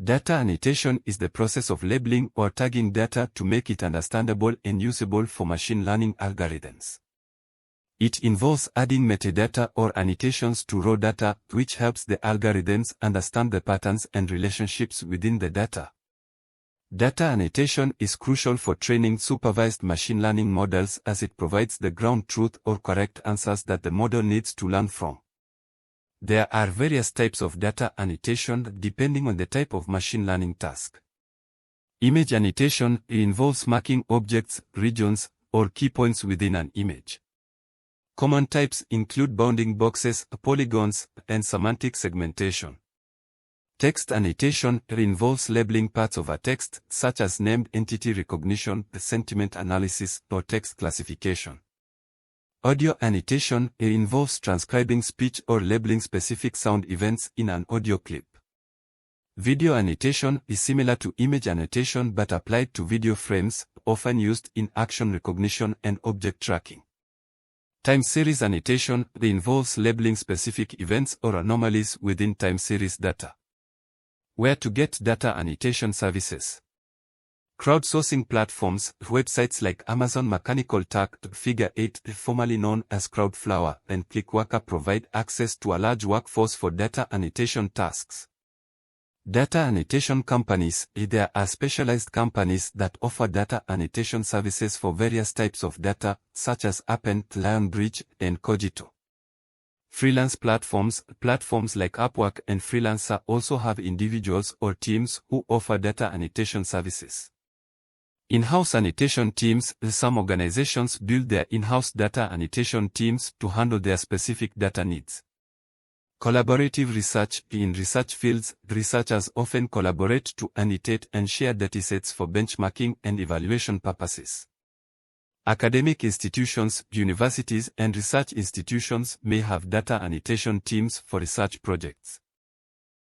Data annotation is the process of labeling or tagging data to make it understandable and usable for machine learning algorithms. It involves adding metadata or annotations to raw data, which helps the algorithms understand the patterns and relationships within the data. Data annotation is crucial for training supervised machine learning models as it provides the ground truth or correct answers that the model needs to learn from. There are various types of data annotation depending on the type of machine learning task. Image annotation involves marking objects, regions, or key points within an image. Common types include bounding boxes, polygons, and semantic segmentation. Text annotation involves labeling parts of a text, such as named entity recognition, sentiment analysis, or text classification. Audio annotation involves transcribing speech or labeling specific sound events in an audio clip. Video annotation is similar to image annotation but applied to video frames, often used in action recognition and object tracking. Time series annotation involves labeling specific events or anomalies within time series data. Where to get data annotation services? Crowdsourcing platforms, websites like Amazon Mechanical Turk, Figure 8, formerly known as Crowdflower, and Clickworker provide access to a large workforce for data annotation tasks. Data annotation companies, there are specialized companies that offer data annotation services for various types of data, such as Append, Lionbridge, and Cogito. Freelance platforms like Upwork and Freelancer also have individuals or teams who offer data annotation services. In-house annotation teams, some organizations build their in-house data annotation teams to handle their specific data needs. Collaborative research. In research fields, researchers often collaborate to annotate and share datasets for benchmarking and evaluation purposes. Academic institutions, universities, and research institutions may have data annotation teams for research projects.